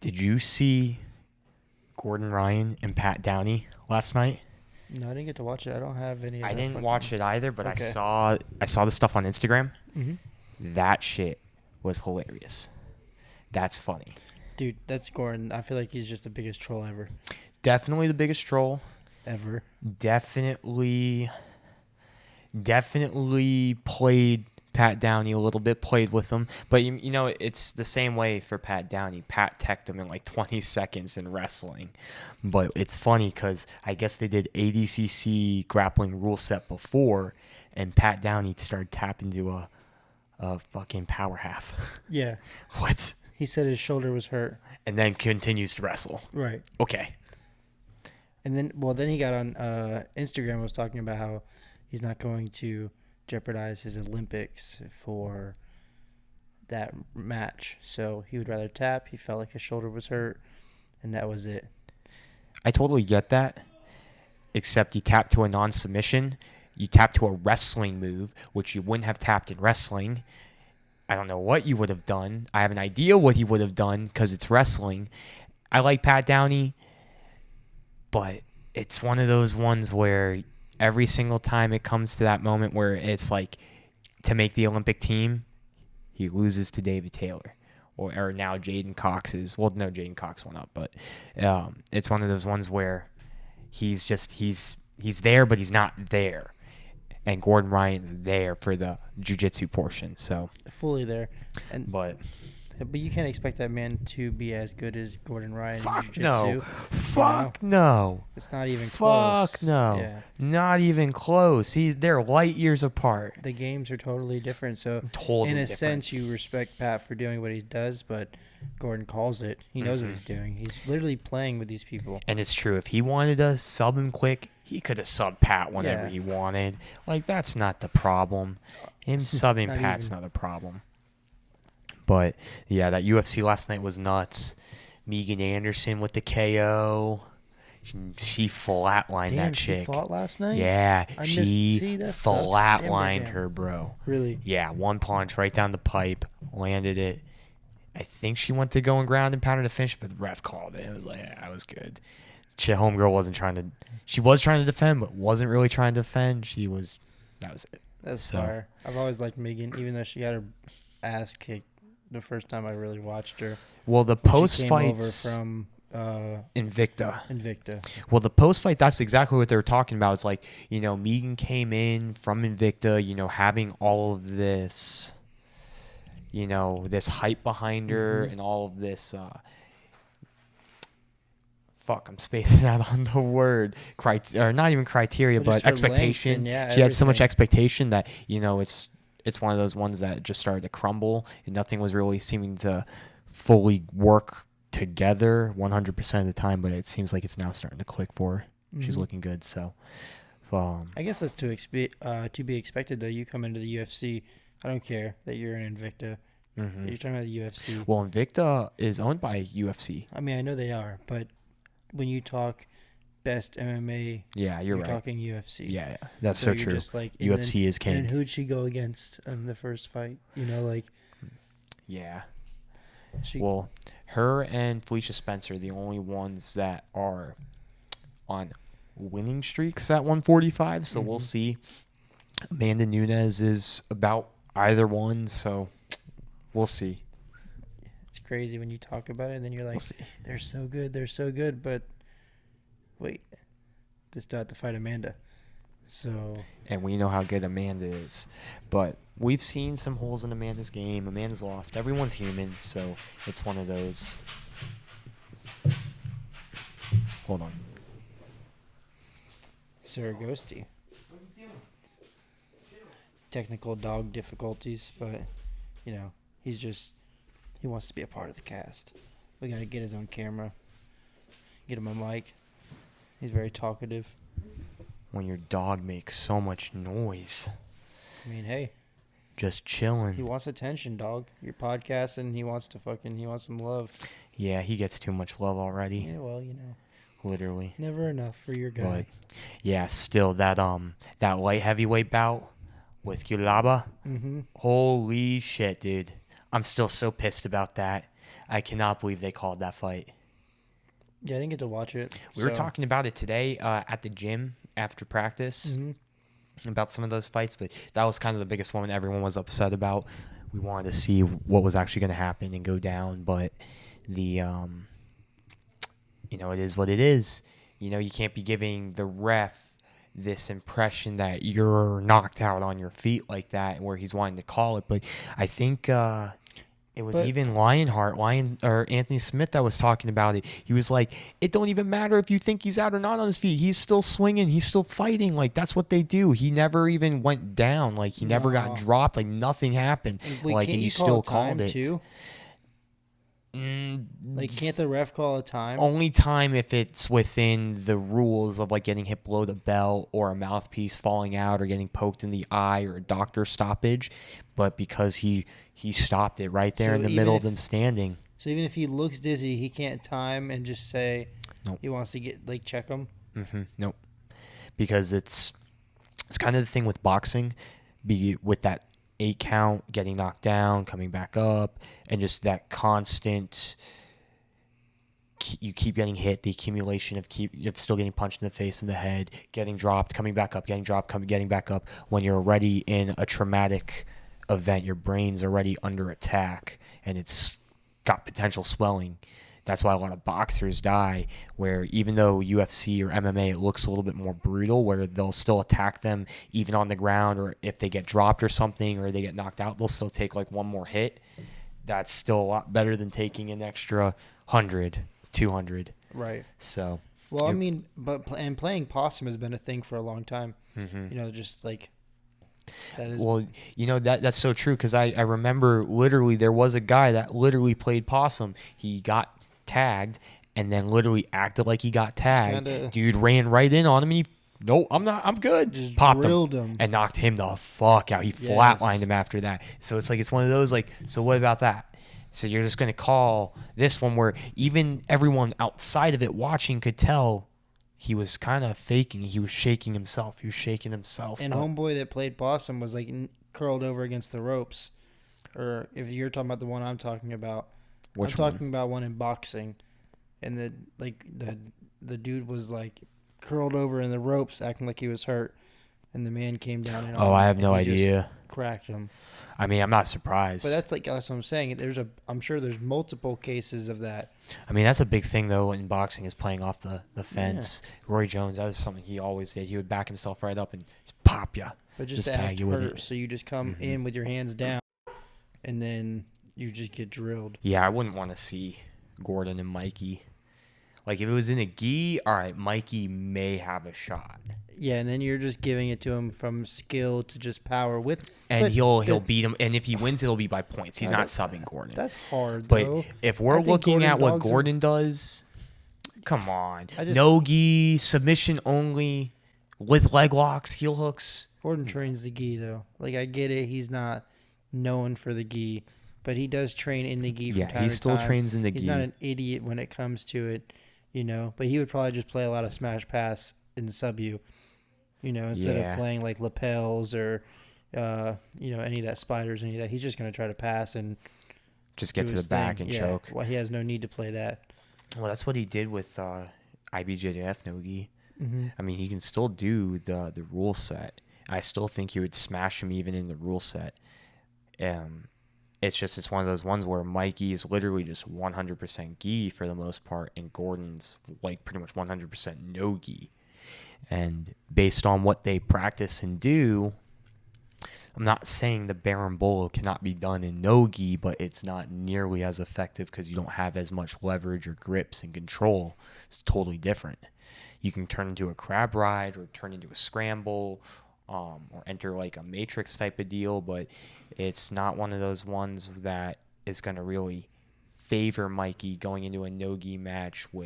Did you see Gordon Ryan and Pat Downey last night? No, I didn't get to watch it. I don't have any of I that didn't fucking... watch it either, but Okay. I saw the stuff on Instagram. Mm-hmm. That shit was hilarious. That's funny. Dude, that's Gordon. I feel like he's just the biggest troll ever. Definitely the biggest troll. Ever. Definitely played Pat Downey a little bit, played with him. But, you know, it's the same way for Pat Downey. Pat teched him in like 20 seconds in wrestling. But it's funny because I guess they did ADCC grappling rule set before, and Pat Downey started tapping to a fucking power half. Yeah. What? He said his shoulder was hurt. And then continues to wrestle. Right. Okay. And then he got on Instagram, was talking about how he's not going to jeopardize his Olympics for that match. So he would rather tap. He felt like his shoulder was hurt, and that was it. I totally get that, except you tap to a non-submission. You tap to a wrestling move, which you wouldn't have tapped in wrestling. I don't know what you would have done. I have an idea what he would have done because it's wrestling. I like Pat Downey, but it's one of those ones where every single time it comes to that moment where it's like to make the Olympic team, he loses to David Taylor. Or now Jaden Cox is... Well, no, Jaden Cox went up, but it's one of those ones where he's there, but he's not there. And Gordon Ryan's there for the jiu-jitsu portion, so... Fully there. But you can't expect that man to be as good as Gordon Ryan in fuck jiu-jitsu. no. Fuck no. It's not even close. Fuck no. Yeah. Not even close. They're light years apart. The games are totally different. So Totally in a different. sense, you respect Pat for doing what he does, but Gordon calls it. He knows what he's doing. He's literally playing with these people. And it's true. If he wanted to sub him quick, he could have subbed Pat whenever he wanted. Like, that's not the problem. Him subbing Not Pat's even. not a problem. But, yeah, that UFC last night was nuts. Megan Anderson with the KO. She flatlined Damn, that she chick. fought last night? Yeah, I she see, that sucks. flatlined Damn. her, bro. Really? Yeah, one punch right down the pipe, landed it. I think she went to go and ground and pounded to finish, but the ref called it. It was like, yeah, that was good. Homegirl wasn't trying to... She was trying to defend, but wasn't really trying to defend. That was it. That's fire. I've always liked Megan, even though she got her ass kicked the first time I really watched her. Well, the She came over post-fights... from Invicta. Invicta. Well, the post-fight, that's exactly what they were talking about. It's like, Megan came in from Invicta, having all of this, this hype behind her and all of this, I'm spacing out on the word. Or not even criteria, Well, but just her expectation. length and, She had so much everything. expectation that, it's one of those ones that just started to crumble and nothing was really seeming to fully work together 100% of the time, but it seems like it's now starting to click for her. She's looking good, so I guess that's to be expected, though. You come into the UFC, I don't care that you're in Invicta. You're talking about the UFC. well, Invicta is owned by UFC. I mean, I know they are, but when you talk best MMA, Yeah, you're right. talking UFC. Yeah, that's So so you're true. just like, UFC is king. And who'd she go against in the first fight? Yeah. She, Well, her and Felicia Spencer, the only ones that are on winning streaks at 145, so we'll see. Amanda Nunes is about either one, so we'll see. it's crazy when you talk about it, and then you're like, We'll see. they're so good, but wait, they still have to fight Amanda. So, And we know how good Amanda is. But we've seen some holes in Amanda's game. Amanda's lost. Everyone's human, so it's one of those. Hold on. Ghosty. Technical dog difficulties, but, he wants to be a part of the cast. We got to get his own camera, get him a mic. He's very talkative. When your dog makes so much noise, I mean, hey, just chilling. he wants attention, dog. You're podcasting, he wants some love. Yeah, he gets too much love already. Yeah, well, Literally. never enough for your guy. But yeah, still that light heavyweight bout with Kulaba. Holy shit, dude. I'm still so pissed about that. I cannot believe they called that fight. Yeah, I didn't get to watch it. We were talking about it today at the gym after practice Hmm. about some of those fights, but that was kind of the biggest one everyone was upset about. We wanted to see what was actually going to happen and go down, but the it is what it is. You can't be giving the ref this impression that you're knocked out on your feet like that, where he's wanting to call it. But I think it was But even or Anthony Smith that was talking about it. He was like, it don't even matter if you think he's out or not on his feet. He's still swinging. He's still fighting. Like, that's what they do. He never even went down. Like, he never got no, dropped. Like, nothing happened. wait, Like, can't and you you call still a time called it. too? Like, can't the ref call a time? Only time if it's within the rules of like getting hit below the belt or a mouthpiece falling out or getting poked in the eye or a doctor stoppage. But because he stopped it right there So in the even middle if- of them standing. So even if he looks dizzy, he can't time and just say Nope. he wants to check him. Nope. Because it's kind of the thing with boxing, with that 8 count, getting knocked down, coming back up, and just that constant. You keep getting hit, the accumulation of still getting punched in the face and the head, getting dropped, coming back up, getting dropped, getting back up. When you're already in a traumatic event, your brain's already under attack, and it's got potential swelling. That's why a lot of boxers die, where even though UFC or MMA, it looks a little bit more brutal, where they'll still attack them even on the ground, or if they get dropped or something, or they get knocked out, they'll still take like one more hit. That's still a lot better than taking an extra 100, 200. Right. So. Well, I mean, and playing possum has been a thing for a long time. Mm-hmm. Just like that is. Well, that's so true, because I remember literally there was a guy that literally played possum. He got tagged and then literally acted like he got tagged. Dude ran right in on him. And nope, I'm not. I'm good. Just Popped drilled him him and knocked him the fuck out. He flatlined him after that. So it's one of those like. So what about that? So you're just gonna call this one where even everyone outside of it watching could tell he was kind of faking. He was shaking himself. And homeboy that played possum was like curled over against the ropes. Or if you're talking about the one I'm talking about, I'm talking about one in boxing, and the dude was like curled over in the ropes, acting like he was hurt, and the man came down and I have no idea. Cracked him. I mean, I'm not surprised. But that's what I'm saying. I'm sure there's multiple cases of that. I mean, that's a big thing though in boxing, is playing off the fence. Yeah. Roy Jones, that was something he always did. He would back himself right up and just pop you. But just to act hurt, so you just come in with your hands down, and then you just get drilled. Yeah, I wouldn't want to see Gordon and Mikey. Like, if it was in a gi, all right, Mikey may have a shot. Yeah, and then you're just giving it to him from skill to just power and he'll beat him, and if he wins, it'll be by points. He's not subbing Gordon. That's hard, but though. If we're looking at what Gordon does, come on, no gi, submission only, with leg locks, heel hooks. Gordon trains the gi though. Like, I get it, he's not known for the gi, but he does train in the gi from time to time. Yeah, he still trains in the gi. He's not an idiot when it comes to it, But he would probably just play a lot of smash pass in sub you. Instead of playing like lapels or, any of that spiders, any of that. He's just going to try to pass and just get to the back and choke. Well, he has no need to play that. Well, that's what he did with IBJJF no-gi. Mm-hmm. I mean, he can still do the rule set. I still think he would smash him even in the rule set. It's one of those ones where Mikey is literally just 100% gi for the most part, and Gordon's like pretty much 100% no gi. And based on what they practice and do, I'm not saying the Berimbolo cannot be done in no-gi, but it's not nearly as effective because you don't have as much leverage or grips and control. It's totally different. You can turn into a crab ride or turn into a scramble, or enter like a matrix type of deal, but it's not one of those ones that is going to really favor Mikey going into a no-gi match with